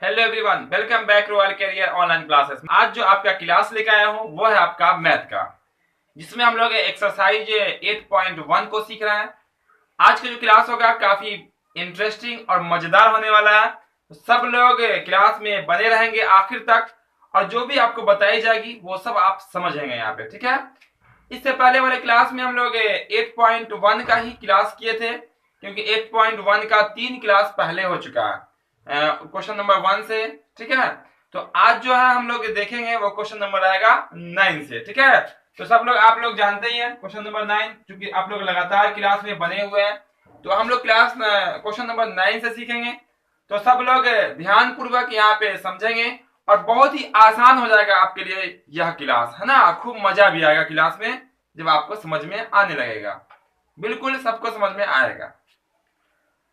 Hello everyone, welcome back to our career online classes. आज जो आपका क्लास लेकर आया हूँ वो है आपका मैथ का, जिसमें हम लोग एक्सरसाइज 8.1 को सीख रहे हैं। आज का जो क्लास होगा काफी इंटरेस्टिंग और मजेदार होने वाला है। तो सब लोग क्लास में बने रहेंगे आखिर तक, और जो भी आपको बताई जाएगी वो सब आप समझेंगे यहाँ पे, ठीक है। इससे पहले वाले क्लास में हम लोग 8.1 का ही क्लास किए थे, क्योंकि 8.1 का 3 क्लास पहले हो चुका है क्वेश्चन नंबर 1 से, ठीक है। तो आज जो है हम लोग देखेंगे वो क्वेश्चन नंबर रहेगा 9 से, ठीक है। तो सब लोग आप लोग जानते ही हैं क्वेश्चन नंबर 9, क्योंकि आप लोग लगातार क्लास में बने हुए हैं। तो हम लोग क्लास क्वेश्चन नंबर 9 से सीखेंगे। तो सब लोग ध्यान पूर्वक यहाँ पे समझेंगे, और बहुत ही आसान हो जाएगा आपके लिए यह क्लास, है ना। खूब मजा भी आएगा क्लास में जब आपको समझ में आने लगेगा, बिल्कुल सबको समझ में आएगा।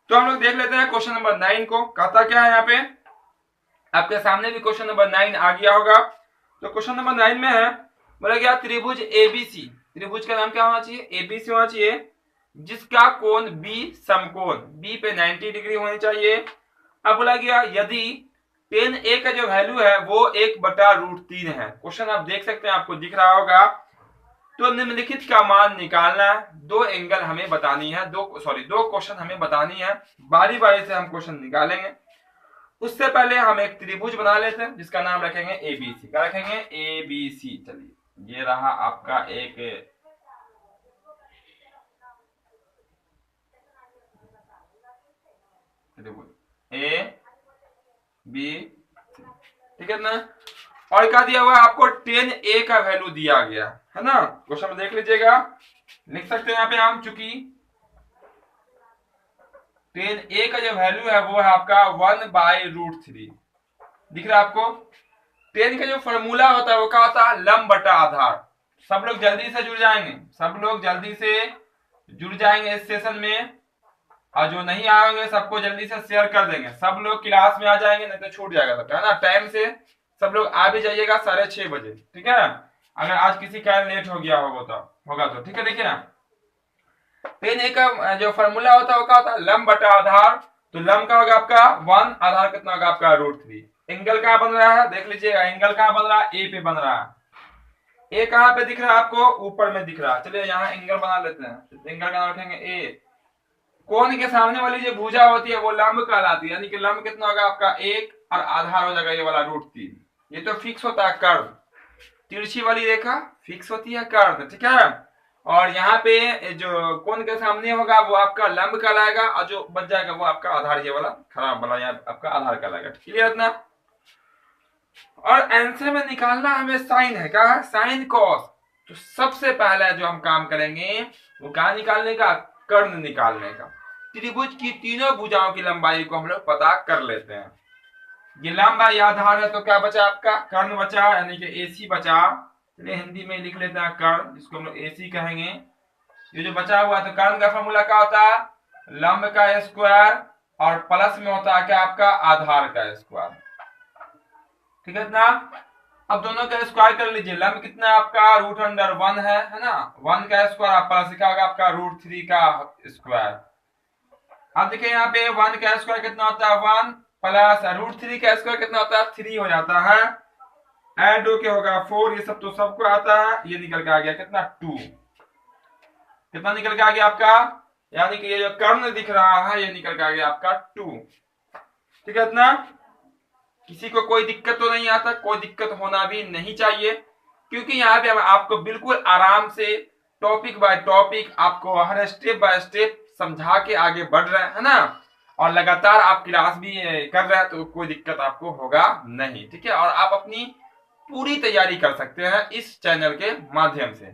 तो हम लोग देख लेते हैं क्वेश्चन नंबर 9 को। कहता क्या है यहाँ पे, आपके सामने भी क्वेश्चन नंबर 9 आ गया होगा। तो क्वेश्चन नंबर 9 में है, बोला गया त्रिभुज एबीसी, त्रिभुज का नाम क्या होना चाहिए, एबीसी होना चाहिए, जिसका कोण बी समकोण बी पे 90 डिग्री होनी चाहिए। अब बोला गया यदि टेन ए का जो वैल्यू है वो 1/√3 है। क्वेश्चन आप देख सकते हैं, आपको दिख रहा होगा। तो निम्नलिखित का मान निकालना है। दो एंगल हमें बतानी है, दो क्वेश्चन हमें बतानी है। बारी बारी से हम क्वेश्चन निकालेंगे। उससे पहले हम एक त्रिभुज बना लेते हैं, जिसका नाम रखेंगे एबीसी। क्या रखेंगे, एबीसी। चलिए, ये रहा आपका एक त्रिभुज ए बी, ठीक है ना। और क्या दिया हुआ है आपको, 10a का वैल्यू दिया गया है ना। क्वेश्चन में देख लीजिएगा, लिख सकते हैं यहाँ पे हम, चूंकि 10a का जो वैल्यू है वो है आपका 1/√3। दिख रहा है आपको। 10 का जो फॉर्मूला होता है वो क्या होता है, लंब बटा आधार। सब लोग जल्दी से जुड़ जाएंगे, सब लोग जल्दी से जुड़ जाएंगे इस सेशन में, और जो नहीं आएंगे सबको जल्दी से शेयर कर देंगे। सब लोग क्लास में आ जाएंगे, नहीं तो छूट जाएगा सबका, है ना। टाइम से सब लोग आ भी जाइएगा 6:30 बजे, ठीक है। अगर आज किसी कारण लेट हो गया होगा तो ठीक है। देखिए ना, टेन ए का जो फॉर्मूला होता है वो क्या होता है, लंब बटा आधार। तो लंब का होगा आपका 1, आधार कितना होगा आपका √3। एंगल कहां बन रहा है, देख लीजिएगा, एंगल कहां बन रहा है, ए पे बन रहा है। ए कहां पे दिख रहा है आपको, ऊपर में दिख रहा है। चलिए यहाँ एंगल बना लेते हैं। एंगल का नाम रखेंगे ए। कोण के सामने वाली जो भुजा होती है वो लंब कहलाती है, यानी कि लंब कितना होगा आपका 1, और आधार हो जाएगा ये वाला √3। ये तो फिक्स होता है कर्ण, तिरछी वाली रेखा फिक्स होती है कर्ण, ठीक है। और यहाँ पे जो कोण के सामने होगा वो आपका लंब कहलाएगा, और जो बच जाएगा वो आपका आधार, ये वाला खराब वाला यहाँ आपका आधार कहलाएगा। क्लियर इतना। और आंसर में निकालना हमें साइन है, क्या है, साइन कॉस। तो सबसे पहला जो हम काम करेंगे वो क्या निकालने का, कर्ण निकालने का। त्रिभुज की तीनों भुजाओं की लंबाई को हम लोग पता कर लेते हैं। ये लंबा या आधार है, तो क्या बचा आपका, कर्ण बचा, यानी कि एसी बचा। चलिए हिंदी में लिख लेते हैं कर्ण, जिसको हम लोग एसी कहेंगे। ये जो बचा हुआ है, तो कर्ण का फॉर्मूला क्या होता है, लंब का स्क्वायर, और प्लस में होता है क्या आपका, आधार का स्क्वायर, ठीक है ना। अब दोनों का स्क्वायर कर लीजिए। लंब कितना आपका √1 है ना। 1 का स्क्वायर प्लस क्या होगा आपका √3 का स्क्वायर। अब देखिए यहाँ पे 1 का स्क्वायर कितना होता है, 1, प्लस √3 का स्क्वायर कितना होता है, 3 हो जाता है। ऐड होके होगा 4, ये सब तो सबको आता है। ये निकल के आ गया कितना, 2। कितना निकल के आ गया आपका, यानी कि ये जो कर्ण दिख रहा है ये निकल के आ गया आपका 2, ठीक है इतना। किसी को कोई दिक्कत तो नहीं आता, कोई दिक्कत होना भी नहीं चाहिए, क्योंकि यहाँ पे हम आपको बिल्कुल आराम से टॉपिक बाय टॉपिक आपको हर स्टेप बाय स्टेप समझा के आगे बढ़ रहे हैं, है ना। और लगातार आप क्लास भी कर रहे हैं, तो कोई दिक्कत आपको होगा नहीं, ठीक है। और आप अपनी पूरी तैयारी कर सकते हैं इस चैनल के माध्यम से।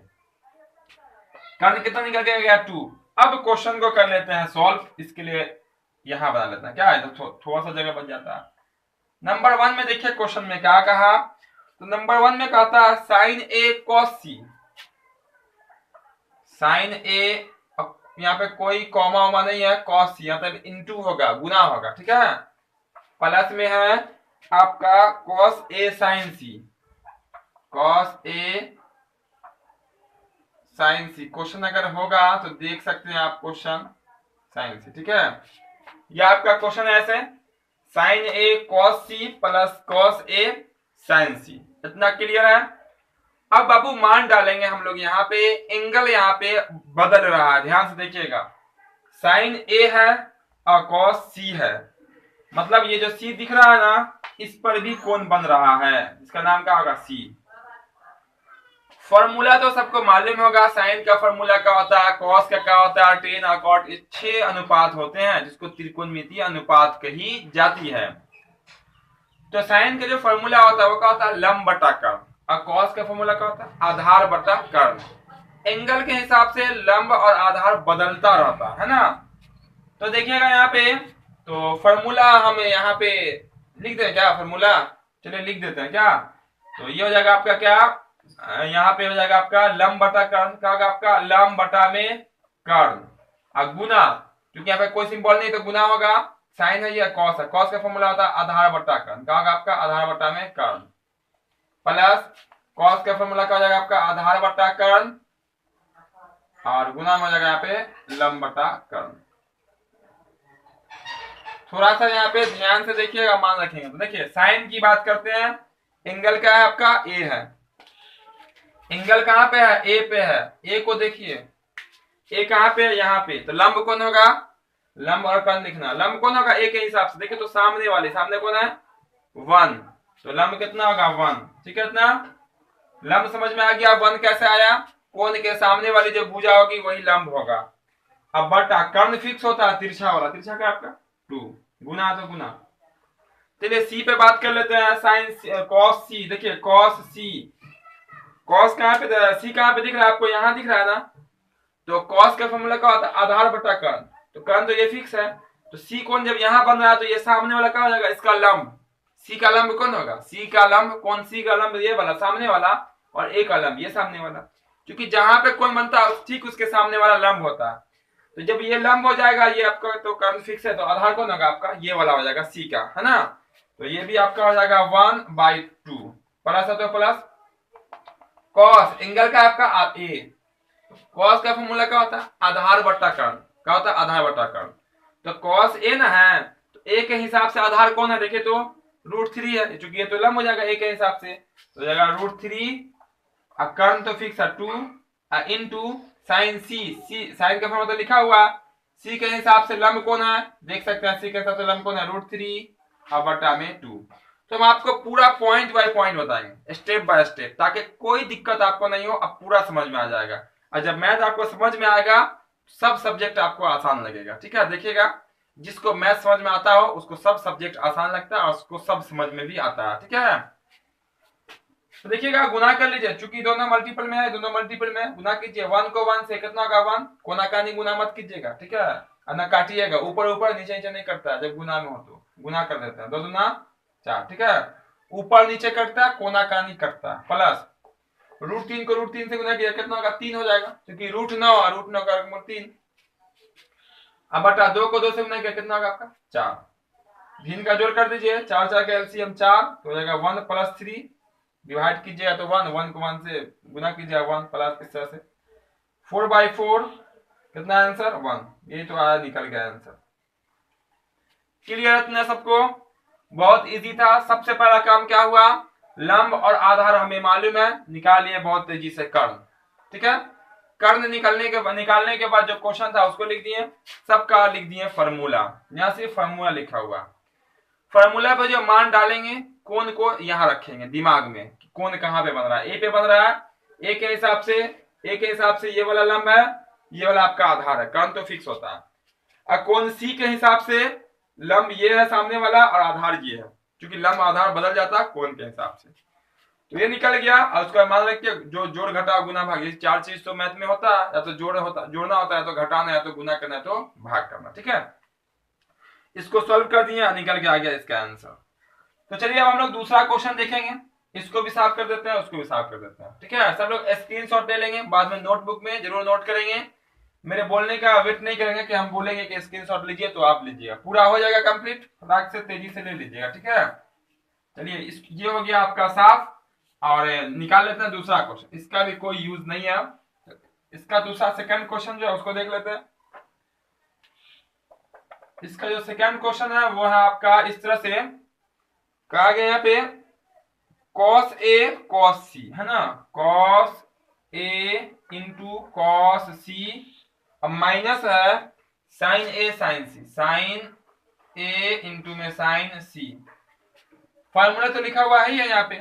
कारण कितना निकल के गया, 2। अब क्वेश्चन को कर लेते हैं सॉल्व। इसके लिए यहां बना लेते हैं, क्या है, तो थोड़ा सा जगह बच जाता है। नंबर 1 में देखिए क्वेश्चन में क्या कहा। तो नंबर 1 में कहता है साइन ए कॉस सी। साइन ए, यहाँ पे कोई कॉमा वॉमा नहीं है, कॉस सी मतलब इनटू होगा, गुना होगा, ठीक है। प्लस में है आपका cos A sign C, cos A sign C. Question अगर होगा तो देख सकते हैं आप क्वेश्चन साइन सी, ठीक है। यह आपका क्वेश्चन है ऐसे, sign A cos C plus cos A sign सी। इतना क्लियर है। अब बाबू मान डालेंगे हम लोग यहाँ पे, एंगल यहाँ पे बदल रहा है, ध्यान से देखिएगा। साइन ए है और कॉस सी है, मतलब ये जो सी दिख रहा है ना, इस पर भी कोण बन रहा है, इसका नाम क्या होगा, सी। फॉर्मूला तो सबको मालूम होगा, साइन का फॉर्मूला क्या होता है, कॉस का क्या होता है, टेन और कॉट, 6 अनुपात होते हैं जिसको त्रिकोणमितीय अनुपात कही जाती है। तो साइन का जो फॉर्मूला होता है वो क्या होता है, लंब बटा कर्ण, और कॉस का फॉर्मूला क्या होता है, आधार बटा कर्ण। एंगल के हिसाब से लंब और आधार बदलता रहता है ना। तो देखिएगा यहाँ पे, तो फॉर्मूला हम यहाँ पे लिख दें क्या, फॉर्मूला चलिए लिख देते हैं क्या। तो ये हो जाएगा आपका क्या, यहाँ पे हो जाएगा आपका लंब बटा कर्ण, क्या होगा आपका, लंब बटा में कर्ण, और गुना, क्योंकि यहाँ पे कोई सिंबल नहीं तो गुना होगा, साइन है ये कॉस है, कॉस का फॉर्मूला होता है आधार बटा कर्ण, क्या होगा आपका, आधार बटा में कर्ण, प्लस कॉस का फॉर्मूला क्या हो जाएगा आपका, आधार बटा कर्ण, और गुना में हो जाएगा यहाँ पे लंब बटा कर्ण। थोड़ा सा यहाँ पे ध्यान से देखिएगा, मान रखेंगे तो देखिए साइन की बात करते हैं, एंगल क्या है आपका, ए है, एंगल कहाँ पे है, ए पे है, ए को देखिए, ए कहाँ पे है, यहाँ पे, तो लंब कौन होगा, लंब और कर्ण लिखना, लंब कौन होगा ए के हिसाब से, देखिए तो सामने वाले, सामने कौन है, 1, तो लंब कितना होगा 1, ठीक है। इतना लंब समझ में आ गया, 1 कैसे आया, कोण के सामने वाली जो भुजा होगी वही लंब होगा। अब बटा कर्ण फिक्स होता है तिरछा वाला, तिरछा का आपका 2, गुना तो गुना। चलिए सी पे बात कर लेते हैं, साइन कॉस सी, देखिए कॉस सी, कॉस कहाँ पे, सी कहाँ पे दिख रहा है आपको, यहाँ दिख रहा है ना। तो कॉस का फॉर्मूला क्या होता है, आधार बटा कर्ण, तो कर्ण तो ये फिक्स है, तो सी कोण जब यहाँ बन रहा है तो ये सामने वाला क्या हो जाएगा, इसका लंब, सी का लंब कौन होगा, सी का लंब कौन, सी का लंब ये वाला सामने वाला, और ए का लंब ये सामने वाला, क्योंकि जहां पे कोण बनता है ठीक उसके सामने वाला लंब होता है। तो जब ये लंब हो जाएगा ये आपका, तो कर्ण फिक्स है, तो आधार कौन होगा आपका, ये वाला हो जाएगा सी का, है ना। तो ये भी आपका हो जाएगा 1/2, प्लस है तो प्लस, कॉस एंगल का आपका ए, कॉस का फॉर्मूला क्या होता है, आधार बटा कर्ण, क्या होता है, आधार बटा कर्ण। तो कॉस ए ना है, तो ए के हिसाब से आधार कौन है, देखिए तो √3 है, चूंकि ये तो लंब हो जाएगा ए के हिसाब से, तो हो जाएगा √3, और कर्ण तो फिक्स है 2, इनटू साइन सी, सी साइन का फॉर्मूला तो लिखा हुआ, सी के हिसाब से लंब कौन है, देख सकते हैं सी के हिसाब से लंब कौन है, √3 और बटा में 2। तो हम आपको पूरा पॉइंट बाय पॉइंट बताएंगे, स्टेप बाय स्टेप, ताकि कोई दिक्कत आपको नहीं हो, अब पूरा समझ में आ जाएगा। और जब मैथ आपको समझ में आएगा, सब सब्जेक्ट आपको आसान लगेगा, ठीक है। देखिएगा जिसको मैथ समझ में आता हो उसको सब सब्जेक्ट आसान लगता है, और उसको सब समझ में भी आता है, ठीक है। तो देखिएगा गुना कर लीजिए, चूंकि दोनों मल्टीपल में है, दोनों मल्टीपल में गुना कीजिए, 1 को 1 से कितना होगा 1, कोनाकानी गुना मत कीजिएगा, ठीक है, और ना काटिएगा, ऊपर ऊपर नीचे नीचे नहीं करता है, जब गुना में हो तो गुना कर देते हैं, 2 दूना 4, ठीक है, ऊपर नीचे करता है, कोनाकानी करता है, प्लस √3 को √3 से गुना किया कितना होगा, 3 हो जाएगा, क्योंकि √9 और √9 का वर्गमूल 3, अब बटा 2 को 2 से गुना किया कितना होगा आपका 4, भिन्न का जोड़ कर दीजिए, 4 4 का एलसीएम 4, तो हो जाएगा 1 + 3, डिवाइड कीजिएगा तो 1, 1 को 1 से गुना कीजिएगा 1 प्लस इस तरह से 4/4, कितना आंसर 1, ये तो आया, निकल गया आंसर। क्लियर इतना सबको, बहुत इजी था। सबसे पहला काम क्या हुआ, लंब और आधार हमें मालूम है, निकालिए बहुत तेजी से कर्ण, ठीक है। कर्ण निकालने के बाद जो क्वेश्चन था उसको लिख दिए, सबका लिख दिए फार्मूला, यहाँ से फार्मूला लिखा हुआ, फार्मूला पे जो मान डालेंगे कोण को यहाँ रखेंगे दिमाग में, कोण कहाँ पे बन रहा है, ए पे बन रहा है, ए के हिसाब से ये वाला लंब है, ये वाला आपका आधार है, कर्ण तो फिक्स होता है, और कोण सी के हिसाब से लंब ये है सामने वाला और आधार ये है, क्योंकि लंब आधार बदल जाता है कोण के हिसाब से। तो ये निकल गया, और उसका मान रखिए जो जोड़ घटा गुना भाग, ये 4 चीज तो मैथ में होता है, या तो जोड़ना होता है, तो घटाना है, तो गुना करना है, तो भाग करना, ठीक है। इसको सॉल्व कर दिए, निकल के आ गया इसका आंसर। तो चलिए अब हम लोग दूसरा क्वेश्चन देखेंगे, इसको भी साफ कर देते हैं, उसको भी साफ कर देते हैं, ठीक है। सब लोग स्क्रीनशॉट ले लेंगे, बाद में नोटबुक में जरूर नोट करेंगे, मेरे बोलने का वेट नहीं करेंगे कि हम बोलेंगे कि स्क्रीनशॉट लीजिए तो आप लीजिएगा, पूरा हो जाएगा कंप्लीट, फटाक से तेजी से ले लीजिएगा, ठीक है। चलिए ये हो गया आपका साफ, और निकाल लेते हैं दूसरा क्वेश्चन, इसका भी कोई यूज नहीं है, इसका दूसरा सेकंड क्वेश्चन जो है उसको देख लेते हैं। इसका जो सेकंड क्वेश्चन है वो है आपका इस तरह से कहा गया यहाँ पे cos A cos C है ना, cos A into cos C, अब माइनस है sin A sin C, sin A into में sin C। फॉर्मूला तो लिखा हुआ है यहाँ पे।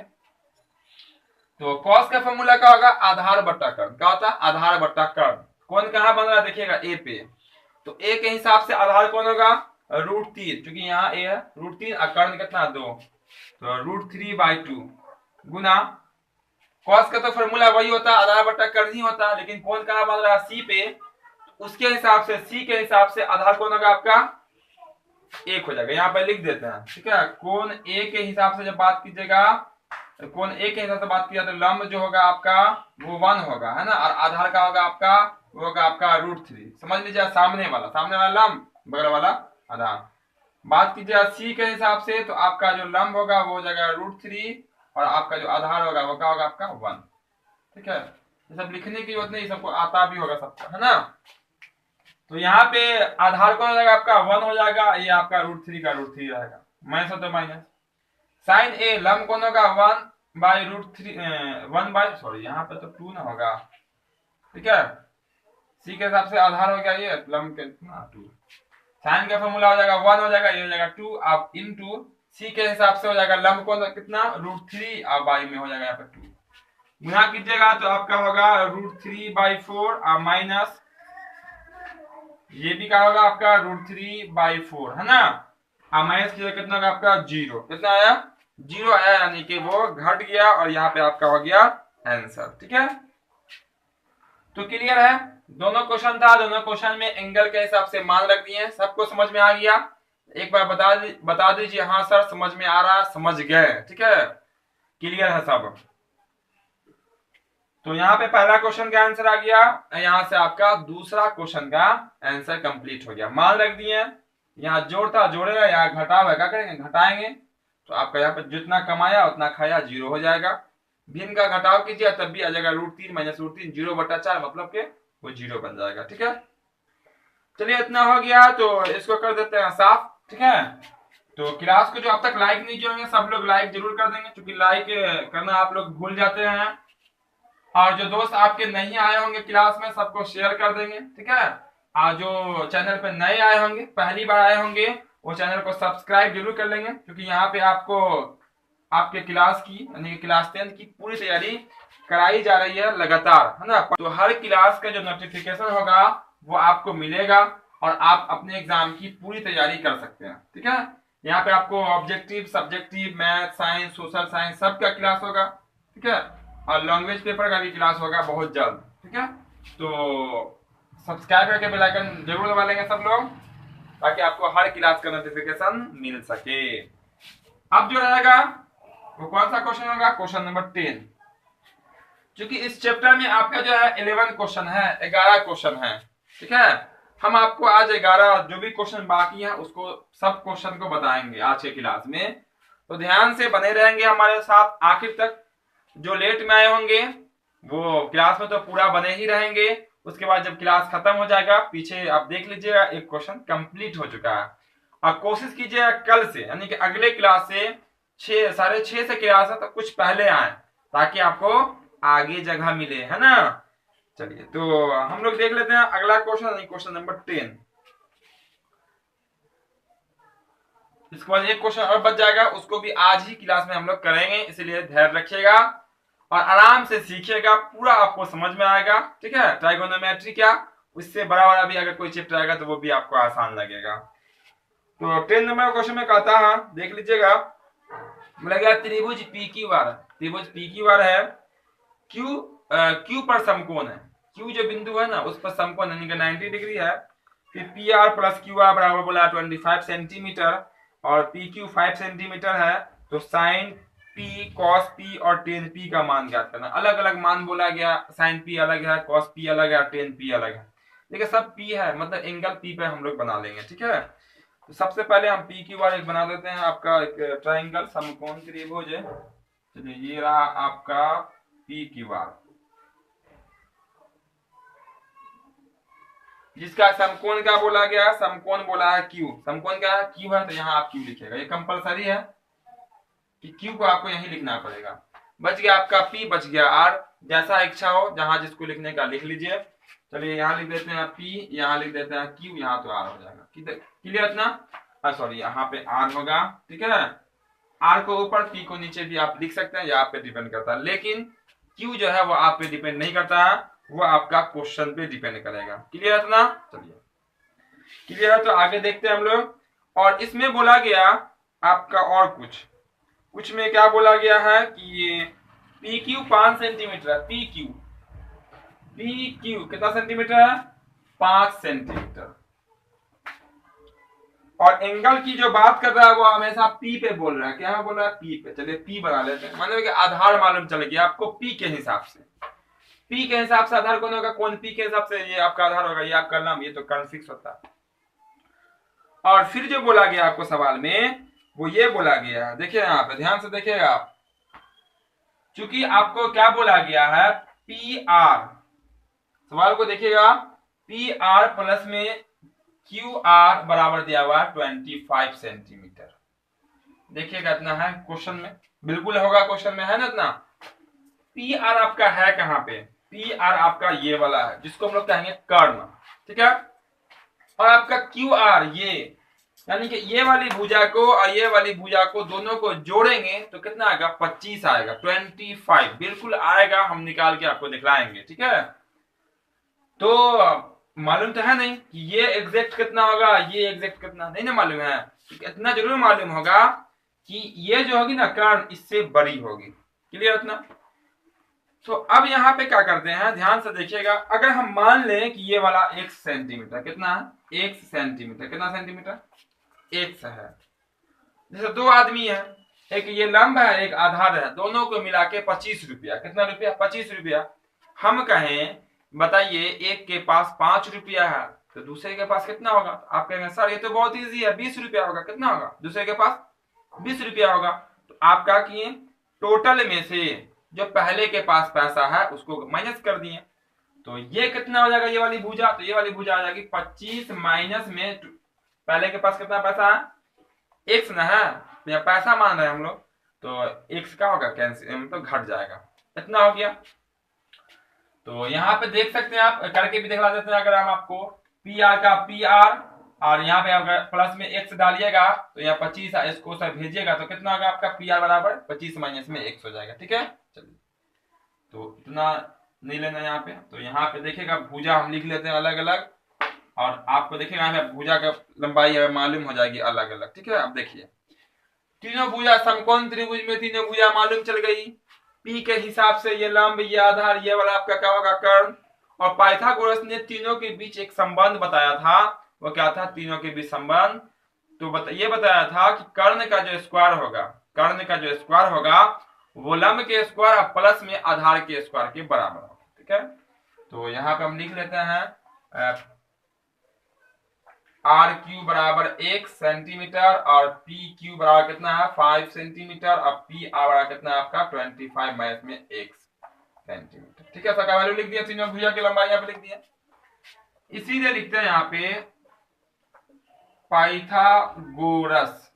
तो cos का फॉर्मूला क्या होगा, आधार बट्टा कर्ण। क्या होता है, आधार बट्टा कर्ण। कौन कहाँ बन रहा है देखिएगा, ए पे। तो ए के हिसाब से आधार कौन होगा, √3, क्योंकि यहाँ ए है √3 और कर्ण कितना 2, तो √3/2 गुना cos का तो फॉर्मूला वही होता है, आधार बट्टा कर्ण ही होता है, लेकिन कौन कहाँ बन रहा है, सी पे। उसके हिसाब से सी के हिसाब से आधार कौन होगा आपका 1 हो जाएगा। यहाँ पे लिख देते हैं, ठीक है। कौन ए के हिसाब से जब बात कीजिएगा, कौन ए के हिसाब से बात किया तो लंब जो होगा आपका वो 1 होगा, है ना, और आधार का होगा आपका वो होगा आपका √3। समझ लीजिए, सामने वाला लंब, बगल वाला आधार। बात कीजिए सी के हिसाब से तो आपका जो लंब होगा वो हो जाएगा √3 और आपका जो आधार होगा वो क्या होगा आपका 1। ठीक है, ये सब लिखने की जरूरत नहीं, सबको आता भी होगा सबको, है ना। तो यहाँ पे आधार कौन हो जाएगा आपका 1 हो जाएगा, ये आपका √3 का √3 रहेगा, माइनस हो तो माइनस। साइन ए लंब कौन होगा 1 सॉरी यहाँ पे तो 2 ना होगा, ठीक है। सी के हिसाब से आधार हो गया ये लंब के 2, साइन का फॉर्मूला हो जाएगा 1 हो जाएगा, ये हो जाएगा 2, अब इनटू सी के हिसाब से हो जाएगा लंब कौन कितना √3 और बाई में हो जाएगा यहाँ पे 2, गुना कीजिएगा तो आपका होगा √3/4 और माइनस ये भी क्या होगा आपका √3/4, है ना। और माइनस कीजिएगा कितना होगा आपका 0, कितना आया 0 आया, यानी कि वो घट गया और यहाँ पे आपका हो गया आंसर। ठीक है, तो क्लियर है। दोनों क्वेश्चन था, दोनों क्वेश्चन में एंगल के हिसाब से मान रख दिए, सबको समझ में आ गया। एक बार बता दीजिए हाँ सर समझ में आ रहा, समझ गए, ठीक है, क्लियर है सब। तो यहाँ पे पहला क्वेश्चन का आंसर आ गया, यहाँ से आपका दूसरा क्वेश्चन का आंसर कंप्लीट हो गया। मान रख दिए, यहाँ जोड़ था जोड़ेगा, यहाँ घटाव है क्या करेंगे घटाएंगे, तो आपका यहाँ पे जितना कमाया उतना खाया 0 हो जाएगा। भिन्न का घटाव कीजिए तब भी आ जाएगा √3 माइनस √3 0/4, मतलब के वो 0 बन जाएगा। ठीक है, चलिए इतना हो गया, तो इसको कर देते हैं साफ। ठीक है, तो क्लास को जो अब तक लाइक नहीं किए होंगे सब लोग लाइक जरूर कर देंगे, क्योंकि लाइक करना आप लोग भूल जाते हैं। और जो दोस्त आपके नहीं आए होंगे क्लास में सबको शेयर कर देंगे। ठीक है, और जो चैनल पे नए आए होंगे, पहली बार आए होंगे, वो चैनल को सब्सक्राइब जरूर कर लेंगे, क्योंकि यहाँ पे आपको आपके क्लास की यानी कि क्लास 10 की पूरी तैयारी कराई जा रही है लगातार, है ना। तो हर क्लास का जो नोटिफिकेशन होगा वो आपको मिलेगा और आप अपने एग्जाम की पूरी तैयारी कर सकते हैं। ठीक है, यहाँ पे आपको objective, subjective, math, science, social science सबका क्लास होगा। ठीक है, और लैंग्वेज पेपर का भी क्लास होगा बहुत जल्द। ठीक है, तो सब्सक्राइब करके बेल आइकन जरूर दबा लेंगे सब लोग, ताकि आपको हर क्लास का नोटिफिकेशन मिल सके। अब जो रहेगा वो कौन सा क्वेश्चन होगा, क्वेश्चन नंबर 10। क्योंकि इस चैप्टर में आपका जो है 11 क्वेश्चन है, 11 क्वेश्चन है। ठीक है, हम आपको आज 11 जो भी क्वेश्चन बाकी है उसको सब क्वेश्चन को बताएंगे आज के क्लास में, तो ध्यान से बने रहेंगे हमारे साथ आखिर तक। जो लेट में आए होंगे वो क्लास में तो पूरा बने ही रहेंगे, उसके बाद जब क्लास खत्म हो जाएगा पीछे आप देख लीजिएगा एक क्वेश्चन कंप्लीट हो चुका है। और कोशिश कीजिएगा कल से यानी कि अगले क्लास से 6:30 से क्लास है तो कुछ पहले आए, ताकि आपको आगे जगह मिले, है ना। चलिए तो हम लोग देख लेते हैं अगला क्वेश्चन यानी क्वेश्चन नंबर 10। इसके बाद एक क्वेश्चन और बच जाएगा, उसको भी आज ही क्लास में हम लोग करेंगे, इसलिए ध्यान रखिएगा और आराम से सीखिएगा, पूरा आपको समझ में आएगा। ठीक है, ट्राइगोनोमेट्री क्या, उससे बड़ा वाला भी अगर कोई चैप्टर आएगा तो वो भी आपको आसान लगेगा। तो 10 नंबर क्वेश्चन में कहता है, देख लीजिएगा, बोला त्रिभुज PQR है, क्यू पर समकोण है, क्यू जो बिंदु है ना उस पर समकोण यानी कि 90 डिग्री है। फिर PR + QR बराबर बोला 25 सेंटीमीटर और PQ 5 सेंटीमीटर है, तो साइन P, cos P और tan P का मान ज्ञात करना। अलग अलग मान बोला गया, साइन P अलग है, cos P अलग है, tan P अलग है, देखिए सब P है, मतलब एंगल P पे हम लोग बना लेंगे। ठीक है, तो सबसे पहले हम PQR एक बना देते हैं, आपका एक ट्राइंगल समकोण त्रिभुज है। चलिए ये रहा आपका PQR। जिसका समकोण क्या बोला गया, समकोण बोला है क्यू, समकोण क्या है क्यू है, तो यहाँ आप क्यू लिखेगा, ये कंपलसरी है कि क्यू को आपको यही लिखना पड़ेगा। बच गया आपका पी, बच गया आर, जैसा इच्छा हो जहां जिसको लिखने का लिख लीजिए। चलिए यहाँ लिख देते हैं पी, यहाँ लिख देते हैं क्यू, यहाँ तो आर हो जाएगा, क्लियर इतना, सॉरी यहाँ पे आर होगा, ठीक है। आर को ऊपर पी को नीचे भी आप लिख सकते हैं, ये आप पे डिपेंड करता है, लेकिन क्यू जो है वो आप पे डिपेंड नहीं करता है, वो आपका क्वेश्चन पे डिपेंड करेगा, क्लियर है इतना। चलिए क्लियर है, तो आगे देखते हैं हम लोग। और इसमें बोला गया आपका और कुछ में क्या बोला गया है कि ये पी क्यू 5 सेंटीमीटर है, पी क्यू कितना सेंटीमीटर है, 5 सेंटीमीटर। और एंगल की जो बात कर रहा है वो हमेशा पी पे बोल रहा है, क्या बोल रहा है पी पे, चलिए पी बना लेते हैं, मतलब कि आधार मालूम चल गया आपको पी के हिसाब से, पी के हिसाब से आधार कौन होगा, कौन पी के हिसाब से ये आपका आधार होगा, ये आपका लंब, ये तो कर्ण फिक्स होता है। और फिर जो बोला गया आपको सवाल में वो ये बोला गया है, देखिए यहाँ पे ध्यान से देखिएगा आप, चूंकि आपको क्या बोला गया है पी आर, सवाल को देखिएगा, पी आर प्लस में क्यू आर बराबर दिया हुआ 25 सेंटीमीटर, देखिएगा इतना है क्वेश्चन में, बिल्कुल होगा क्वेश्चन में, है ना इतना। पी आर आपका है कहाँ पे, पी आर आपका ये वाला है जिसको हम लोग कहेंगे कर्ण, ठीक है। और आपका क्यू आर ये, यानी कि ये वाली भुजा को और ये वाली भुजा को दोनों को जोड़ेंगे तो कितना आएगा, 25 आएगा, 25 बिल्कुल आएगा, हम निकाल के आपको दिखलाएंगे, ठीक है। तो मालूम तो है नहीं कि ये एग्जैक्ट कितना होगा, ये एग्जैक्ट कितना, नहीं ना मालूम है, इतना जरूर मालूम होगा कि ये जो होगी ना कर्ण इससे बड़ी होगी, क्लियर इतना। तो अब यहाँ पे क्या करते हैं, ध्यान से देखिएगा, अगर हम मान लें कि ये वाला 1 सेंटीमीटर कितना है, 1 सेंटीमीटर कितना सेंटीमीटर, 1 है, जैसे दो आदमी है, एक ये लंब है एक आधार है, दोनों को मिला के 25 रुपया, कितना रुपया, 25 रुपया। हम कहें बताइए एक के पास 5 रुपया है तो दूसरे के पास कितना होगा, आप कहेंगे सर ये तो बहुत इजी है, 20 रुपया होगा, कितना होगा, दूसरे के पास 20 रुपया होगा। तो आप क्या किए, टोटल में से जो पहले के पास पैसा है उसको माइनस कर दिए, तो ये कितना हो जाएगा, ये वाली भुजा, तो ये वाली भुजा आ जाएगी 25 माइनस में पहले के पास कितना पैसा है, एक्स ना है, तो पैसा मान रहे हैं हम लोग, तो एक्स का होगा कैंसिल, मतलब घट जाएगा, इतना हो गया। तो यहाँ पे देख सकते हैं आप, करके भी दिखला देते हैं, अगर हम आपको पी आर का पी आर और यहाँ पे अगर प्लस में एक्स डालिएगा तो यहाँ 25 इसको सब भेजिएगा तो कितना होगा आपका पी आर बराबर 25 माइनस में एक्स हो जाएगा, ठीक है। चलिए तो इतना नहीं लेना यहाँ पे, तो यहाँ पे देखिएगा भुजा हम लिख लेते हैं अलग अलग, और आपको देखिएगा यहाँ भुजा का लंबाई मालूम हो जाएगी अलग अलग, ठीक है। अब देखिए तीनों भुजा समकोण त्रिभुज में तीनों भुजा मालूम चल गई, पी के हिसाब से ये लंब, ये आधार, ये वाला आपका क्या होगा कर्ण। और पाइथागोरस ने तीनों के बीच एक संबंध बताया था, वो क्या था, तीनों के बीच संबंध, तो ये बताया था कि कर्ण का जो स्क्वायर होगा, कर्ण का जो स्क्वायर होगा वो लंब के स्क्वायर प्लस में आधार के स्क्वायर के बराबर होगा, ठीक है। तो यहाँ पे हम लिख लेते हैं आर क्यू बराबर 1 सेंटीमीटर और पी क्यू बराबर कितना है 5 सेंटीमीटर और पी आर बराबर कितना है आपका 25 माइनस में 1 सेंटीमीटर, ठीक है। सबका वैल्यू लिख दिया, तीनों भुजा की लंबाई यहाँ पे लिख दिया। इसीलिए लिखते हैं यहाँ पे पाइथागोरस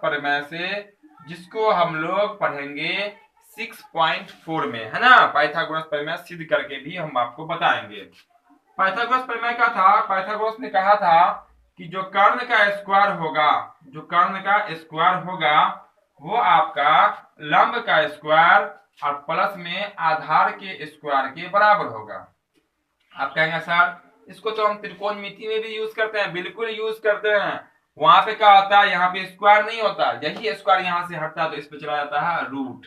प्रमेय से, जिसको हम लोग पढ़ेंगे 6.4 में, है ना। पाइथागोरस प्रमेय सिद्ध करके भी हम आपको बताएंगे। पाइथागोरस प्रमेय का था, पाइथागोरस ने कहा था कि जो कर्ण का स्क्वायर होगा, जो कर्ण का स्क्वायर होगा वो आपका लंब का स्क्वायर और प्लस में आधार के स्क्वायर के बराबर होगा। आप कहेंगे सर इसको तो हम त्रिकोणमिति में भी यूज करते हैं, बिल्कुल यूज करते हैं, वहां पे क्या होता है, यहाँ पे स्क्वायर नहीं होता, यही स्क्वायर यहाँ से हटता है तो इस पे चला जाता है रूट।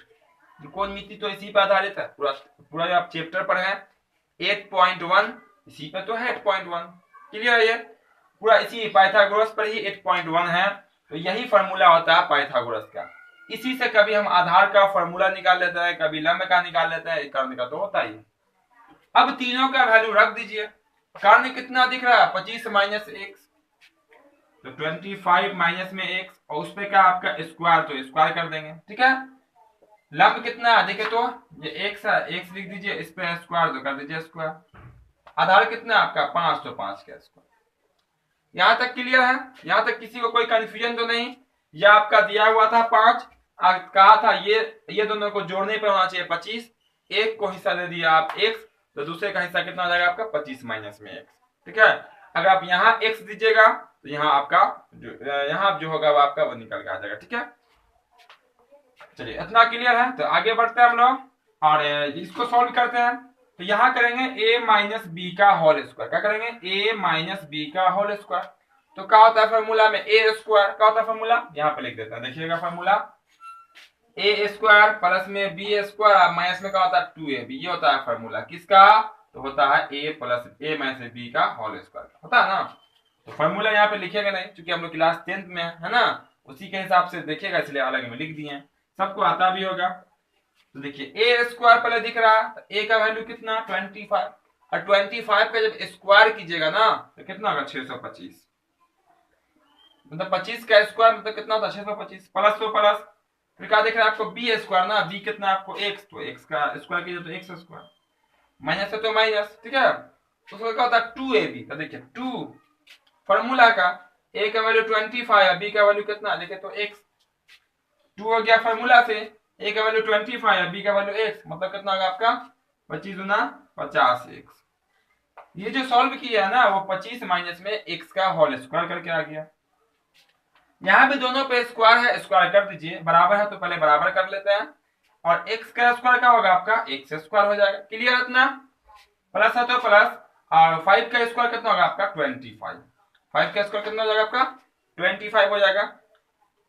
त्रिकोणमिति तो इसी पर आधारित है, पूरा आप चैप्टर पर है 8.1 इसी पे तो है 8.1, क्लियर है, ये पूरा इसी पाइथागोरस पर ही 8.1 है। तो यही फॉर्मूला होता है पाइथागोरस का, इसी से कभी हम आधार का फॉर्मूला निकाल लेते हैं, कभी लंब का निकाल लेते हैं, कर्ण का तो होता ही। अब तीनों का वैल्यू रख दीजिए, कर्ण कितना दिख रहा है 25 माइनस एक्स, तो 25 माइनस में एक्स, और उस पे क्या आपका स्क्वायर, तो स्क्वायर कर देंगे, ठीक है। लंब कितना है देखे तो ये एक्स है, एक्स लिख दीजिए, इस पे स्क्वायर तो कर दीजिए स्क्वायर। आधार कितना है आपका 5, तो 5 का स्क्वायर। यहां तक क्लियर है? यहां तक किसी को कोई कंफ्यूजन तो नहीं? यह आपका दिया हुआ था 5, कहा था ये दोनों को जोड़ने पर होना चाहिए 25, एक को हिस्सा दे दिया आप x, तो दूसरे का हिस्सा कितना हो जाएगा आपका 25 माइनस में x। ठीक है, अगर आप यहाँ x दीजिएगा तो यहाँ आपका यहाँ जो होगा वो आपका वो निकल के आ जाएगा। ठीक है, चलिए इतना क्लियर है, तो आगे बढ़ते हैं हम लोग और इसको सॉल्व करते हैं। तो यहाँ करेंगे a माइनस बी का होल स्क्वायर। क्या करेंगे? a माइनस बी का होल स्क्वायर। तो क्या होता है फॉर्मूला में? a square. क्या होता है फॉर्मूला? यहाँ पे लिख देते हैं, देखिएगा फॉर्मूला a स्क्वायर प्लस में b स्क्वायर माइनस में क्या होता है 2ab। ये होता है फॉर्मूला किसका? तो होता है a plus a minus b का होल स्क्वायर, होता है ना। तो फॉर्मूला यहाँ पे लिखेगा नहीं क्योंकि हम लोग क्लास 10th में है ना, उसी के हिसाब से देखिएगा, इसलिए अलग में लिख दिए हैं, सबको आता भी होगा। तो देखिए a स्क्वायर पहले दिख रहा है, तो a का वैल्यू कितना 25, और 25 का जब स्क्वायर कीजिएगा ना तो कितना होगा 625, मतलब 25 का स्क्वायर मतलब कितना होता है 625, प्लस तो प्लस, फिर क्या दिख रहा है आपको b स्क्वायर ना, b कितना आपको x, तो x का स्क्वायर कीजिए तो x स्क्वायर, माइनस है तो माइनस। ठीक है, उसका क्या होता है 2ab। तो देखिए 2 फॉर्मूला का a का वैल्यू 25 है, b का वैल्यू कितना लिखे तो x, 2 हो गया फॉर्मूला से, a का वैल्यू 25 है, b का वैल्यू x, मतलब कितना होगा आपका 25 गुना 50x। ये जो सॉल्व किया है ना वो 25 माइनस में x का होल स्क्वायर करके आ गया। यहाँ भी दोनों पे स्क्वायर है, स्क्वायर कर दीजिए, बराबर है तो पहले बराबर कर लेते हैं, और x का स्क्वायर क्या होगा आपका x स्क्वायर हो जाएगा। क्लियर है इतना? प्लस है तो प्लस, और 5 का स्क्वायर कितना होगा आपका 25, 5 का स्क्वायर कितना हो जाएगा आपका 25 हो जाएगा।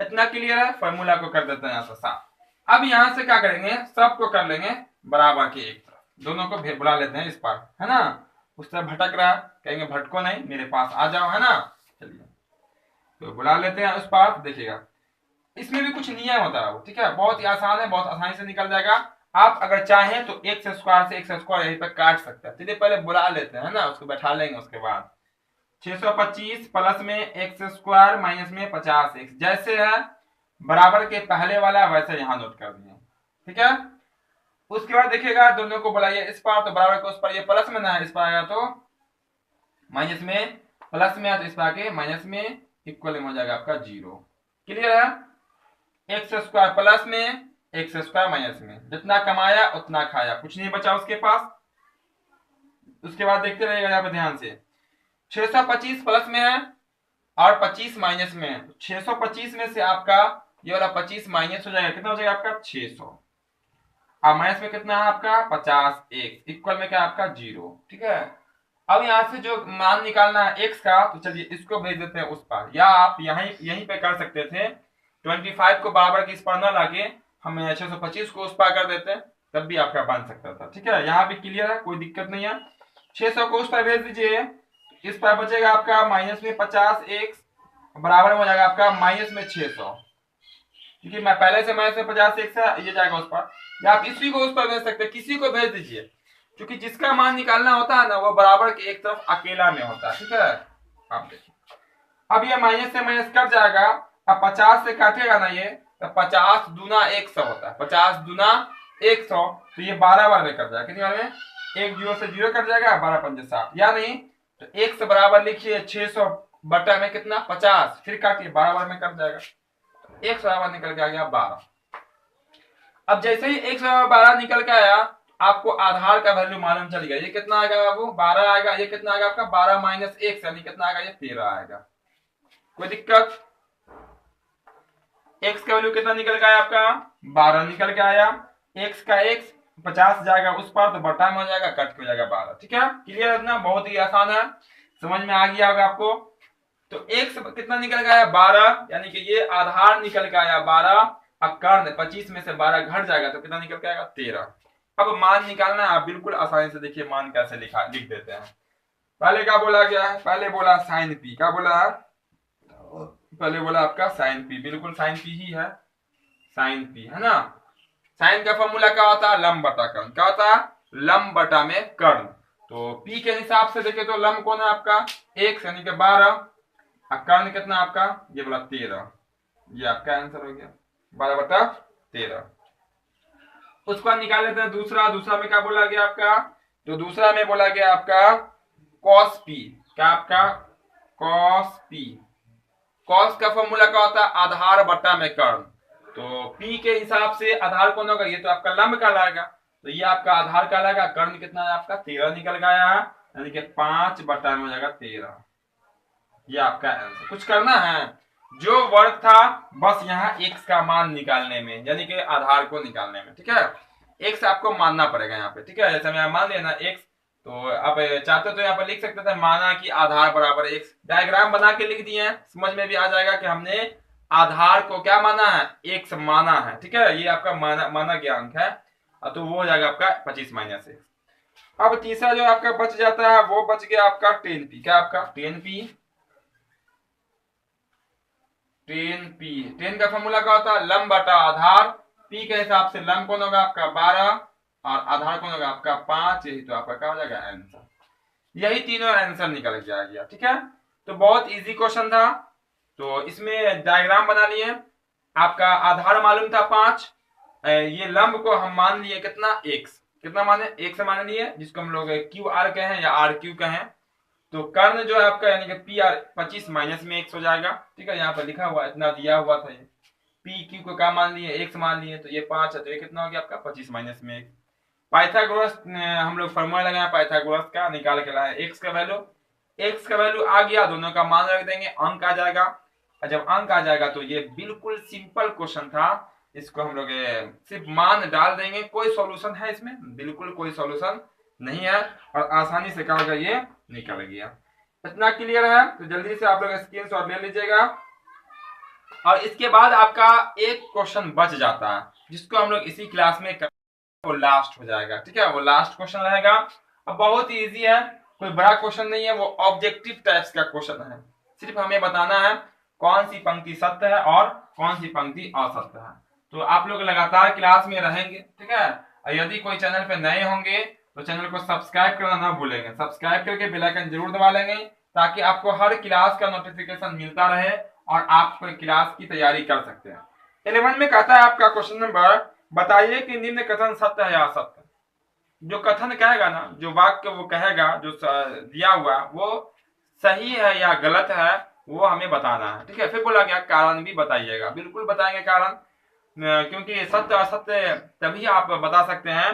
इतना क्लियर है? फॉर्मूला को कर देते हैं यहाँ से साफ। अब यहाँ से क्या करेंगे, सबको कर लेंगे बराबर के एक तरफ, दोनों को बुला लेते हैं इस पार, है ना। उस तरफ भटक रहा, कहेंगे भटको नहीं, मेरे पास आ जाओ, है ना। चलिए तो बुला लेते हैं उस पार। देखिएगा इसमें भी कुछ नियम होता है, ठीक है, बहुत ही आसान है, बहुत आसानी से निकल जाएगा। आप अगर चाहें तो एक्स स्क्वायर से एक्स स्क्वायर यहीं पे काट सकते हैं। चलिए पहले बुला लेते हैं, है ना, उसको बैठा लेंगे, उसके बाद 625 प्लस में एक्स स्क्वायर माइनस में 50x, जैसे है बराबर के पहले वाला वैसे यहाँ नोट कर दिए। ठीक है, उसके बाद देखिएगा दोनों को बुलाइए इस पार, तो बराबर को उस पर, ये प्लस में ना है, इस पर आएगा तो माइनस में, प्लस में है तो इस पर आके माइनस में, इक्वल में हो जाएगा आपका 0। क्लियर है? एक्स स्क्वायर प्लस में एक्स स्क्वायर माइनस में, जितना कमाया उतना खाया, कुछ नहीं बचा उसके पास। उसके बाद देखते रहिएगा यहाँ पे ध्यान से, 625 प्लस में है और 25 माइनस में है, 625 में से आपका ये वाला 25 माइनस हो जाएगा, कितना हो जाएगा आपका 600, और माइनस में कितना है आपका 50x, इक्वल में क्या आपका 0। ठीक है, अब यहाँ से जो मान निकालना है x का, तो चलिए इसको भेज देते हैं उस पार, या आप यहीं पे कर सकते थे, 25 को बराबर की इस पर न लाके हम 625 को उस पार कर देते, तब भी आपका बन सकता था। ठीक है, यहाँ भी क्लियर है, कोई दिक्कत नहीं है। 600 को उस पर भेज दीजिए, इस पर बचेगा आपका माइनस में 50x, बराबर में हो जाएगा आपका माइनस में 600, क्योंकि मैं पहले से माइनस में 50x है, ये जाएगा उस पर, या आप इसी को उस पर भेज सकते हैं, किसी को भेज दीजिए, क्योंकि जिसका मान निकालना होता है ना वो बराबर के एक तरफ अकेला में होता है। ठीक है, आप देखिए अब ये माइनस से माइनस कट जाएगा, अब 50 से काटेगा ना ये, तो 50 दूना 100 होता है, 50 दूना 100, तो ये 12 बार में कट जाएगा, कितनी बार में, 1 0 से 0 कट जाएगा, 12 पंजे 60, या नहीं तो 1 से बराबर लिखिए 600 बटा में कितना 50, फिर काटिए 12 बार में कट जाएगा, 1 से बराबर निकल के आ गया 12। अब जैसे ही 1 से बराबर 12 निकल के आया, आपको आधार का वैल्यू मालूम चल गया, ये कितना आएगा बाबू 12 आएगा, ये कितना आएगा आपका 12 माइनस 1 यानी कितना आएगा, ये 13 आएगा। कोई दिक्कत? x का वैल्यू कितना निकल के आया आपका 12 निकल के आया, x का x 50 जाएगा उस पर, तो बटा में हो जाएगा, कट के हो जाएगा 12। ठीक है, क्लियर है ना, बहुत ही आसान है, समझ में आ गया होगा आपको। तो x कितना निकल के आया 12, यानी कि ये आधार निकल के आया 12, और कर्ण 25 में से 12 घट जाएगा तो कितना निकल के आएगा 13। अब मान निकालना है, आप बिल्कुल आसानी से देखिए मान कैसे लिख देते हैं। पहले क्या बोला गया है, पहले बोला साइन पी, क्या बोला है, पहले बोला आपका साइन पी, बिल्कुल साइन पी ही है, साइन पी है ना। साइन का फॉर्मूला क्या होता है, लंब बटा कर्ण, क्या होता है लंब बटा में कर्ण। तो पी के हिसाब से देखे तो लंब कौन है आपका 1 यानी कि 12, और कर्ण कितना आपका ये बोला 13, ये आपका आंसर हो गया 12 बटा 13। उसको निकाल लेते हैं दूसरा में क्या बोला गया आपका, तो दूसरा में बोला गया आपका कॉस पी, क्या आपका कॉस पी। कॉस का फॉर्मूला क्या होता है, आधार बटा में कर्ण। तो पी के हिसाब से आधार कौन होगा, ये तो आपका लंब कहलाएगा, तो ये आपका आधार कहलाएगा। कर्ण कितना है आपका 13 निकल गया है, यानी कि 5 बटा में हो जाएगा 13। ये आपका आंसर। कुछ करना है, जो वर्क था बस यहाँ x का मान निकालने में, यानी कि आधार को निकालने में, ठीक है। x आपको मानना पड़ेगा यहाँ पे, ठीक है। जैसे मैं मान लेना x, तो आप चाहते तो यहाँ पर लिख सकते थे माना कि आधार बराबर x, डायग्राम बना के लिख दिए हैं, समझ में भी आ जाएगा कि हमने आधार को क्या माना है, x माना है, ठीक है। ये आपका माना गया अंक है, तो वो हो जाएगा आपका 25 माइनस x। अब तीसरा जो आपका बच जाता है वो बच गया आपका 10p, क्या आपका 10p। 10 का फॉर्मूला क्या होता है, लंब बटा आधार। p के हिसाब से लंब कौन होगा आपका 12 और आधार कौन होगा आपका 5, यही तो आपका क्या हो जाएगा आंसर। यही तीनों आंसर निकल जाएगा, ठीक है। तो बहुत इजी क्वेश्चन था, तो इसमें डायग्राम बना लिए। आपका आधार मालूम था 5, ये लंब को हम मान लिए कितना x, कितना माने x मान लिए, जिसको हम लोग क्यू आर कहें या आर क्यू कहें। तो कर्ण जो है आपका यानी कि पी आर 25 माइनस में x हो जाएगा, ठीक है। यहाँ पर लिखा हुआ इतना दिया हुआ था, ये पी क्यू को क्या मान लिए, x मान लिए, तो ये 5 है, तो ये कितना हो गया आपका 25 माइनस में x। पाइथागोरस हम लोग फॉर्मूला लगाए पाइथागोरस का, निकाल के लाए x का वैल्यू आ गया, दोनों का मान रख देंगे, अंक आ जाएगा। और जब अंक आ जाएगा तो ये बिल्कुल सिंपल क्वेश्चन था, इसको हम लोग सिर्फ मान डाल देंगे। कोई सॉल्यूशन है इसमें, बिल्कुल कोई सॉल्यूशन नहीं है, और आसानी से क्या होगा ये निकल गया। इतना क्लियर है, तो जल्दी से आप लोग स्क्रीनशॉट ले लीजिएगा। और इसके बाद आपका एक क्वेश्चन बच जाता है, जिसको हम लोग इसी क्लास में वो लास्ट हो जाएगा, ठीक है। वो लास्ट क्वेश्चन रहेगा। अब बहुत ही इजी है, कोई बड़ा क्वेश्चन नहीं है, वो ऑब्जेक्टिव टाइप्स का क्वेश्चन है। सिर्फ हमें बताना है कौन सी पंक्ति सत्य है और कौन सी पंक्ति असत्य है। तो आप लोग लगातार क्लास में रहेंगे, ठीक है। और यदि कोई चैनल पे नए होंगे तो चैनल को सब्सक्राइब करना ना भूलेंगे, सब्सक्राइब करके बेल आइकन जरूर दबा लेंगे, ताकि आपको हर क्लास का नोटिफिकेशन मिलता रहे और आप क्लास की तैयारी कर सकते हैं। 11 में कहता है आपका क्वेश्चन नंबर, बताइए कि निम्न कथन सत्य है या असत्य। जो कथन कहेगा ना, जो वाक्य वो कहेगा, जो दिया हुआ वो सही है या गलत है, वो हमें बताना है, ठीक है। फिर बोला गया कारण भी बताइएगा, बिल्कुल बताएंगे कारण, क्योंकि सत्य असत्य तभी आप बता सकते हैं,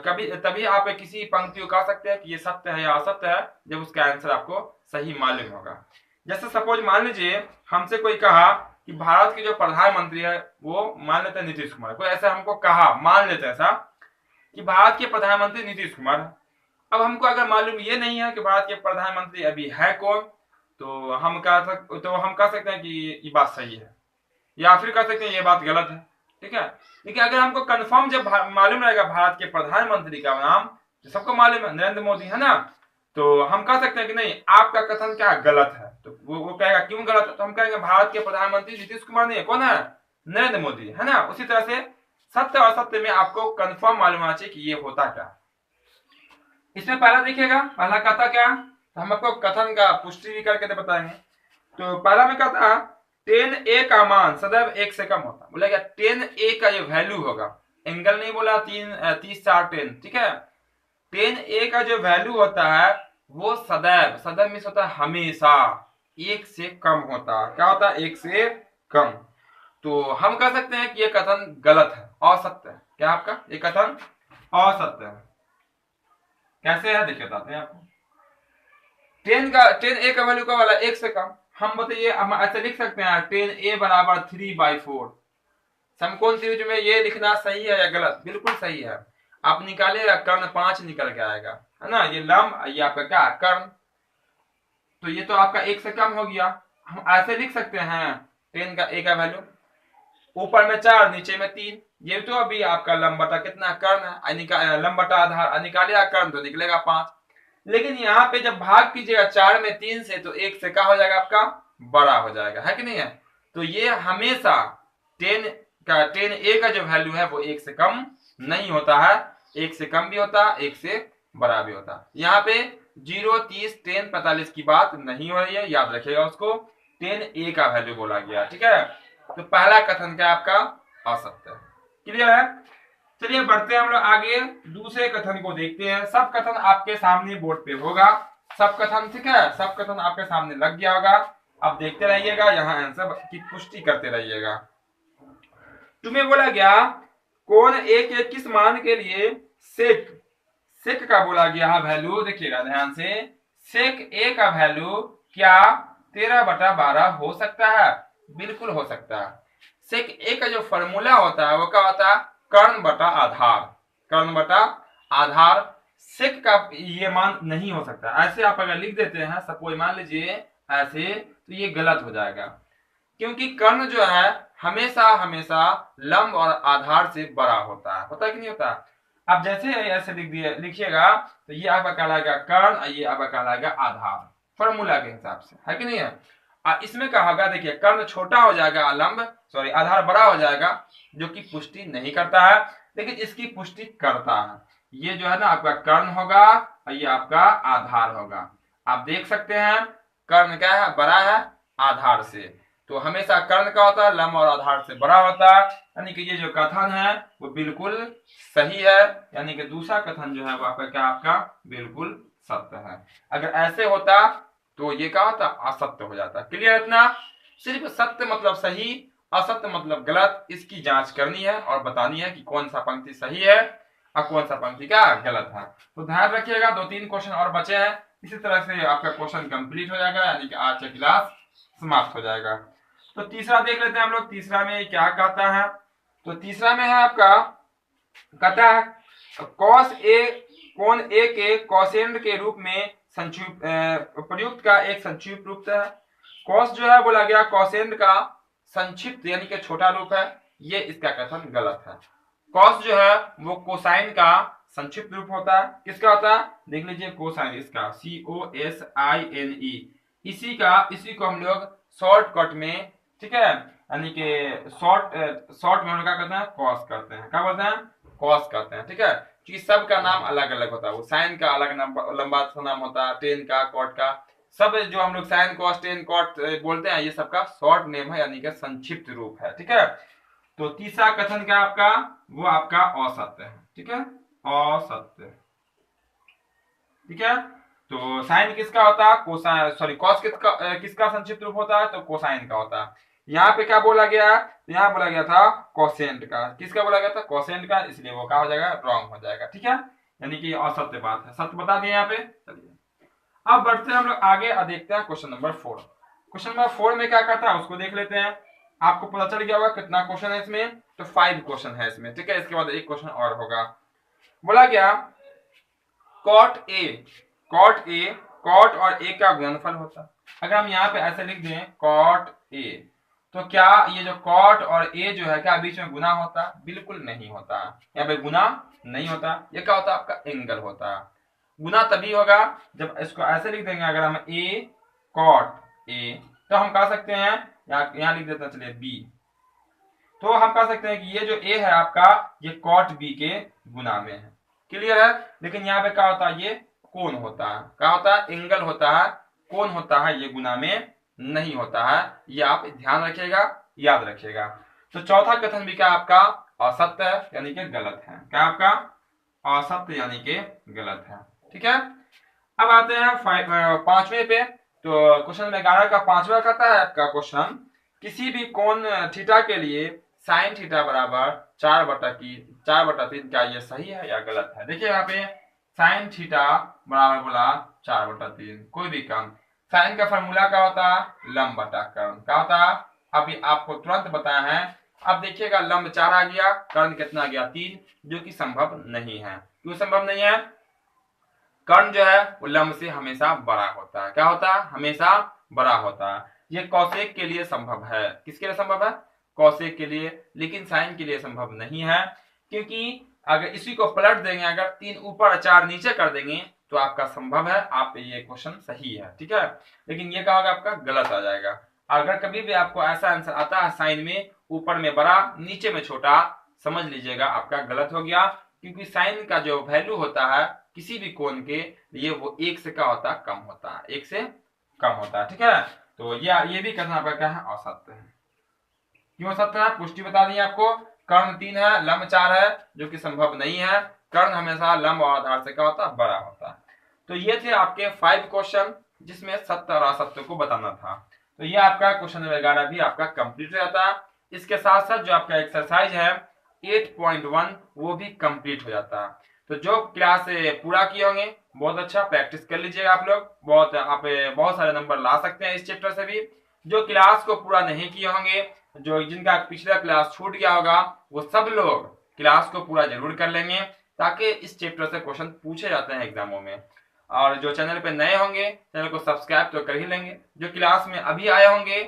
कभी तभी आप किसी पंक्ति को कह सकते हैं कि ये सत्य है या असत्य है, जब उसका आंसर आपको सही मालूम होगा। जैसे सपोज मान लीजिए हमसे कोई कहा कि भारत के जो प्रधानमंत्री है वो मान लेते हैं नीतीश कुमार, कोई ऐसा हमको कहा, मान लेते हैं ऐसा कि भारत के प्रधानमंत्री नीतीश कुमार। अब हमको अगर मालूम ये नहीं है कि भारत के प्रधानमंत्री अभी है कौन, तो हम कह सकते हैं कि ये बात सही है, या फिर कह सकते हैं ये बात गलत है, ठीक है। लेकिन अगर हमको कंफर्म जब मालूम रहेगा भारत के प्रधानमंत्री का नाम, तो सबको मालूम है नरेंद्र मोदी है ना, तो हम कह सकते हैं कि नहीं आपका कथन क्या गलत है। तो वो कहेगा क्यों गलत है, तो हम कहेंगे भारत के प्रधानमंत्री नीतीश कुमार नहीं है, कौन है, नरेंद्र मोदी है ना। उसी तरह से सत्य और असत्य में आपको कंफर्म मालूम होना चाहिए कि ये होता क्या। इसमें पहला देखिएगा, पहला कहता क्या, तो हम आपको कथन का पुष्टि भी करके बताएंगे। तो पहला में कहता 10a का मान सदैव 1 से कम होता, बोलेगा 10a का जो वैल्यू होगा, एंगल नहीं बोला 30 4 10, ठीक है। 10a का जो वैल्यू होता है वो सदैव, सदैव मीन्स होता है हमेशा 1 से कम होता है। क्या होता है, 1 से कम। तो हम कह सकते हैं कि ये कथन गलत है, असत्य है। क्या आपका ये कथन असत्य है। कैसे है देखिए बताते हैं आपको। 10a का वैल्यू का वाला 1 से कम, हम बताइए हम ऐसे लिख सकते हैं 10a बराबर 3/4। समकोण त्रिभुज में ये लिखना सही है या गलत, बिल्कुल सही है। आप निकालेगा कर्ण 5 निकल के आएगा, है ना। ये लंब, ये आपका क्या कर्ण, तो ये तो आपका 1 से कम हो गया। हम ऐसे लिख सकते हैं 10 का a का वैल्यू, ऊपर में 4 नीचे में 3, ये तो अभी आपका लंब बटा कितना कर्ण है, लंब बटा आधार, निकालेगा कर्ण तो निकलेगा 5। लेकिन यहाँ पे जब भाग कीजिएगा 4 में 3 से, तो 1 से क्या हो जाएगा आपका बड़ा हो जाएगा, है कि नहीं है। तो ये हमेशा 10a का जो वैल्यू है वो 1 से कम नहीं होता है, 1 से कम भी होता है, 1 से बड़ा भी होता है। यहाँ पे 0 30 10 45 की बात नहीं हो रही है, याद रखिएगा उसको, 10a का वैल्यू बोला गया, ठीक है। तो पहला कथन क्या आपका असत्य है, क्लियर है। चलिए बढ़ते हैं हम लोग आगे, दूसरे कथन को देखते हैं। सब कथन आपके सामने बोर्ड पे होगा, सब कथन, ठीक है, सब कथन आपके सामने लग गया होगा। आप देखते रहिएगा, यहाँ आंसर की पुष्टि करते रहिएगा। तुम्हें बोला गया कौन एक एक किस मान के लिए सेक सेक का बोला गया वैल्यू, देखिएगा ध्यान से, सेक ए का वैल्यू क्या 13/12 हो सकता है? बिल्कुल हो सकता है। सेक ए का जो फॉर्मूला होता है वो क्या होता है? कर्ण बटा आधार, कर्ण बटा आधार। सेक का ये मान नहीं हो सकता। ऐसे आप अगर लिख देते हैं, सपोज मान लीजिए ऐसे, तो ये गलत हो जाएगा, क्योंकि कर्ण जो है हमेशा हमेशा लंब और आधार से बड़ा होता है कि नहीं होता? अब जैसे ऐसे लिख दिए, लिखिएगा तो ये आपका कहलाएगा कर्ण और ये आपका कहलाएगा आधार, फॉर्मूला के हिसाब से, है कि नहीं है? इसमें क्या होगा, देखिए कर्ण छोटा हो जाएगा, आधार बड़ा हो जाएगा, जो कि पुष्टि नहीं करता है, लेकिन इसकी पुष्टि करता है। ये जो है ना आपका कर्ण होगा और ये आपका आधार होगा। आप देख सकते हैं कर्ण क्या है? बड़ा है आधार से। तो हमेशा कर्ण का होता है लंब और आधार से बड़ा होता है, यानी कि ये जो कथन है वो बिल्कुल सही है, यानी कि दूसरा कथन जो है वो आपका क्या, आपका बिल्कुल सत्य है। अगर ऐसे होता तो ये क्या होता? असत्य हो जाता। क्लियर? इतना? सिर्फ सत्य मतलब सही, असत्य मतलब गलत, इसकी जांच करनी है और बतानी है कि कौन सा पंक्ति सही है और कौन सा पंक्ति क्या गलत है। तो ध्यान रखिएगा, 2-3 क्वेश्चन और बचे हैं, इसी तरह से आपका क्वेश्चन कंप्लीट हो जाएगा, यानी कि आज का क्लास समाप्त हो जाएगा। तो तीसरा देख लेते हैं हम लोग, तीसरा में क्या कहता है। तो तीसरा में है आपका, कहता है कॉस ए कोण ए के कोसेंट के रूप में प्रयुक्त का एक संक्षिप्त रूप है। कॉस जो है बोला गया कोसेंट का संक्षिप्त यानी कि छोटा रूप है, ये इसका कथन गलत है। कॉस जो है वो कोसाइन का संक्षिप्त रूप होता है। किसका होता है? देख लीजिए कोसाइन, इसका COSINE, इसी को हम लोग शॉर्टकट में, ठीक है, यानी कि शॉर्ट में हम लोग क्या करते हैं? कॉस करते हैं। क्या बोलते हैं? कॉस करते हैं, ठीक है, क्योंकि सबका नाम अलग अलग होता है। वो साइन का अलग नाम, लंबा सा नाम होता है, टेन का, कॉट का, सब जो हम लोग साइन कॉस टेन कॉट बोलते हैं, ये सबका शॉर्ट नेम है, यानी कि संक्षिप्त रूप है, ठीक है। तो तीसरा कथन क्या आपका? वो आपका असत्य है, ठीक है, असत्य, ठीक है। तो साइन किसका होता है? कोसाइन, सॉरी कॉस किसका संक्षिप्त रूप होता है? तो कोसाइन का होता है। यहाँ पे क्या बोला गया? यहाँ बोला गया था कोसेंट का। किसका बोला गया था? कोसेंट का, इसलिए वो क्या हो जाएगा? रॉन्ग हो जाएगा, ठीक है, यानी कि असत्य बात है। सत्य बता दिए यहाँ पे। चलिए अब बढ़ते हैं हम लोग आगे और देखते हैं क्वेश्चन नंबर 4। क्वेश्चन नंबर 4 में क्या कहता है उसको देख लेते हैं। आपको पता चल गया होगा कितना क्वेश्चन है इसमें, तो 5 क्वेश्चन है इसमें, ठीक है। इसके बाद एक क्वेश्चन और होगा। बोला गया कॉट और ए का गुणनफल होता है। अगर हम यहाँ पे ऐसे लिख दें कॉट ए, तो क्या ये जो कॉट और ए जो है क्या बीच में गुना होता है? बिल्कुल नहीं होता। यहाँ पे गुना नहीं होता। ये क्या होता है? आपका एंगल होता है। गुना तभी होगा जब इसको ऐसे लिख देंगे, अगर हम ए कॉट ए, तो हम कह सकते हैं, यहाँ लिख देते हैं, चलिए बी, तो हम कह सकते हैं कि ये जो ए है आपका, ये कॉट बी के गुना में है। क्लियर है? लेकिन यहाँ पे क्या होता है? ये कोण होता है। क्या होता है? एंगल होता है, कोण होता है, ये गुना में नहीं होता है। ये आप ध्यान रखिएगा, याद रखिएगा। तो चौथा कथन भी क्या आपका? असत्य है, यानी कि गलत है। क्या आपका? असत्य यानी कि गलत है, ठीक है। अब आते हैं 5वें पे। तो क्वेश्चन नंबर 11 का 5वां कहता है आपका क्वेश्चन, किसी भी कोण थीटा के लिए साइन थीटा बराबर 4/3, क्या ये सही है या गलत है? देखिए यहाँ पे साइन थीटा बराबर बोला 4/3, कोई भी काम। साइन का फॉर्मूला क्या होता है? लंब बटा कर्ण। क्या होता है? अभी आपको तुरंत बताया है। अब देखिएगा लंब 4 आ गया, कर्ण कितना गया? 3, जो कि संभव नहीं है। क्यों संभव नहीं है? कर्ण जो है वो लंब से हमेशा बड़ा होता है। क्या होता है? हमेशा बड़ा होता है। ये कौशिक के लिए संभव है। किसके लिए संभव है? कौशिक के लिए, लेकिन साइन के लिए संभव नहीं है, क्योंकि अगर इसी को पलट देंगे, अगर 3 ऊपर 4 नीचे कर देंगे तो आपका संभव है, आप ये क्वेश्चन सही है, ठीक है। लेकिन ये क्या होगा? आपका गलत आ जाएगा। अगर कभी भी आपको ऐसा आंसर आता है साइन में ऊपर में बड़ा नीचे में छोटा, समझ लीजिएगा आपका गलत हो गया, क्योंकि साइन का जो वैल्यू होता है किसी भी कोण के लिए वो 1 से क्या होता है? कम होता है, 1 से कम होता है, ठीक है। तो ये भी कहना आपका क्या है? असत्य है। क्यों असत्य है? पुष्टि बता दी आपको। कर्ण 3 है, लंब 4 है, जो कि संभव नहीं है। कर्ण हमेशा लंब और आधार से क्या होता है? बड़ा होता है। तो ये थे आपके 5 क्वेश्चन जिसमें सत्य और असत्य को बताना था। तो ये आपका क्वेश्चन वगैरह भी आपका कंप्लीट हो जाता है। इसके साथ साथ जो आपका एक्सरसाइज है 8.1 वो भी कंप्लीट हो जाता है। तो जो क्लास पूरा किए होंगे बहुत अच्छा प्रैक्टिस कर लीजिएगा आप लोग, बहुत सारे नंबर ला सकते हैं इस चैप्टर से भी। जो क्लास को पूरा नहीं किए होंगे, जो जिनका पिछला क्लास छूट गया होगा, वो सब लोग क्लास को पूरा जरूर कर लेंगे, ताकि इस चैप्टर से क्वेश्चन पूछे जाते हैं एग्जामों में। और जो चैनल पे नए होंगे चैनल को सब्सक्राइब तो कर ही लेंगे। जो क्लास में अभी आए होंगे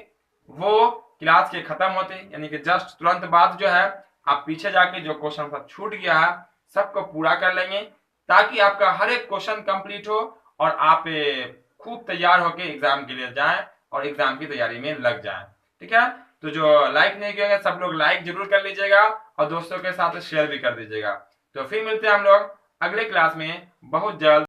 वो क्लास के खत्म होते यानी कि जस्ट तुरंत बाद जो है आप पीछे जाके जो क्वेश्चन सब छूट गया है सबको पूरा कर लेंगे, ताकि आपका हर एक क्वेश्चन कंप्लीट हो और आप खूब तैयार होके एग्जाम के लिए जाएं और एग्जाम की तैयारी में लग जाएं। ठीक है, तो जो लाइक नहीं किए सब लोग लाइक जरूर कर लीजिएगा और दोस्तों के साथ शेयर भी कर दीजिएगा। तो फिर मिलते हैं हम लोग अगले क्लास में बहुत जल्द।